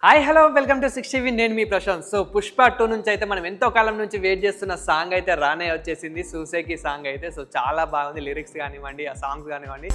Hi hello welcome to 60 నేను మీ Prashanth. So Pushpa 2 నుంచి అయితే మనం ఎంతో కాలం నుంచి వెయిట్ చేస్తున్న సాంగ్ అయితే రానే వచ్చేసింది. సూసేకి సాంగ్ అయితే సో చాలా బాగుంది. లిరిక్స్ కానివ్వండి, ఆ సాంగ్స్ కానివ్వండి,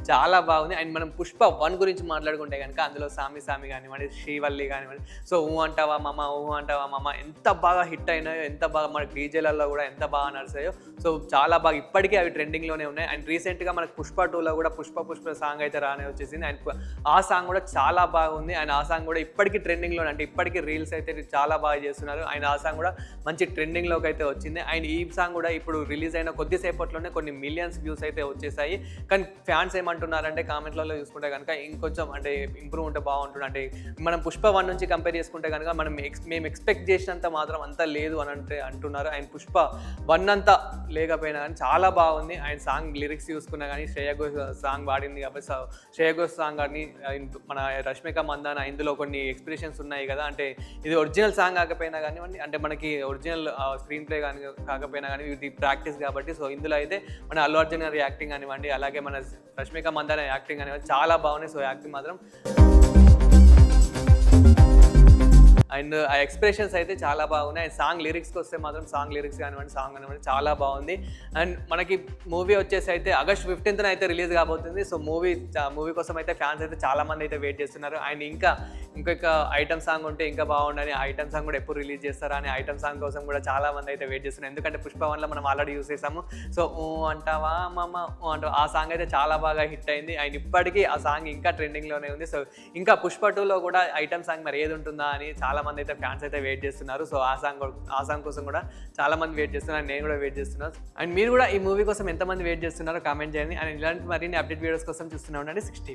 చాలా బాగుంది. అండ్ మనం పుష్ప 1 గురించి మాట్లాడుకుంటే కనుక అందులో సామి సామి కానివ్వండి, శ్రీవల్లి కానివ్వండి, సో ఊ అంటావా మామ ఎంత బాగా హిట్ అయినాయో, ఎంత బాగా మనకి డీజేలలో కూడా ఎంత బాగా నడిచాయో. సో చాలా బాగా ఇప్పటికీ అవి ట్రెండింగ్లోనే ఉన్నాయి. అండ్ రీసెంట్గా మనకు పుష్ప 2లో కూడా పుష్ప సాంగ్ అయితే రానే వచ్చేసింది. అండ్ ఆ సాంగ్ కూడా చాలా బాగుంది. అండ్ ఆ సాంగ్ కూడా ఇప్పటికీ ట్రెండింగ్లో, అంటే ఇప్పటికీ రీల్స్ అయితే చాలా బాగా చేస్తున్నారు. అండ్ ఆ సాంగ్ కూడా మంచి ట్రెండింగ్లోకి అయితే వచ్చింది. అండ్ ఈ సాంగ్ కూడా ఇప్పుడు రిలీజ్ అయిన కొద్దిసేపట్లోనే కొన్ని మిలియన్స్ వ్యూస్ అయితే వచ్చేసాయి. కానీ ఫ్యాన్స్ ఏమంటున్నారంటే కామెంట్లలో చూసుకుంటే కనుక ఇంకొంచెం అంటే ఇంప్రూవ్ ఉంటే బాగుంటుంది. అంటే మనం పుష్ప 1 నుంచి కంపేర్ చేసుకుంటే కనుక మేము ఎక్స్పెక్ట్ చేసినంత మాత్రం అంతా లేదు అని అంటున్నారు. అండ్ పుష్ప 1 అంతా లేకపోయినా కానీ చాలా బాగుంది. అండ్ సాంగ్ లిరిక్స్ చూసుకున్నా కానీ శ్రేయ ఘోష్ సాంగ్ పాడింది కాబట్టి శ్రేయ ఘోష్ సాంగ్ కానీ మన రష్మిక మందాన ఇందులో కొన్ని ఎక్స్ప్రెషన్స్ ఉన్నాయి కదా. అంటే ఇది ఒరిజినల్ సాంగ్ కాకపోయినా కానివ్వండి, అంటే మనకి ఒరిజినల్ స్క్రీన్ ప్లే కానీ కాకపోయినా కానీ ఇది ప్రాక్టీస్ కాబట్టి, సో ఇందులో అయితే మన అల్లు అర్జున్ గారి యాక్టింగ్ కానివ్వండి, అలాగే మన రష్మిక మందాన యాక్టింగ్ కానివ్వండి చాలా బాగున్నాయి. సో యాక్టింగ్ మాత్రం అండ్ ఆ ఎక్స్ప్రెషన్స్ అయితే చాలా బాగున్నాయి. అండ్ సాంగ్ లిరిక్స్కి వస్తే మాత్రం సాంగ్ లిరిక్స్ కానివ్వండి, సాంగ్ కానివ్వండి చాలా బాగుంది. అండ్ మనకి మూవీ వచ్చేసి అయితే ఆగస్ట్ 15th అయితే రిలీజ్ కాబోతుంది. సో మూవీ కోసం అయితే ఫ్యాన్స్ అయితే చాలా మంది అయితే వెయిట్ చేస్తున్నారు. అండ్ ఇంకొక ఐటమ్ సాంగ్ ఉంటే ఇంకా బాగుండని, ఆ ఐటమ్ సాంగ్ కూడా ఎప్పుడు రిలీజ్ చేస్తారా అని ఐటమ్ సాంగ్ కోసం కూడా చాలా మంది అయితే వెయిట్ చేస్తున్నారు. ఎందుకంటే పుష్ప 1లో మనం ఆల్రెడీ యూస్ చేసాము. సో ఊ అంటావా మామ ఊ అంటావా ఆ సాంగ్ అయితే చాలా బాగా హిట్ అయింది. అండ్ ఇప్పటికీ ఆ సాంగ్ ఇంకా ట్రెండింగ్లోనే ఉంది. సో ఇంకా పుష్ప 2లో కూడా ఐటమ్ సాంగ్ మరి ఏది ఉంటుందా అని చాలా మంది అయితే ఫ్యాన్స్ అయితే వెయిట్ చేస్తున్నారు. సో ఆ సాంగ్ కోసం కూడా చాలా మంది వెయిట్ చేస్తున్నారు. నేను కూడా వెయిట్ చేస్తున్నాను. అండ్ మీరు కూడా ఈ మూవీ కోసం ఎంతమంది వెయిట్ చేస్తున్నారో కామెంట్ చేయండి. అండ్ ఇలాంటి మరిన్ని అప్డేట్ వీడియోస్ కోసం చూస్తూనే ఉండండి 60.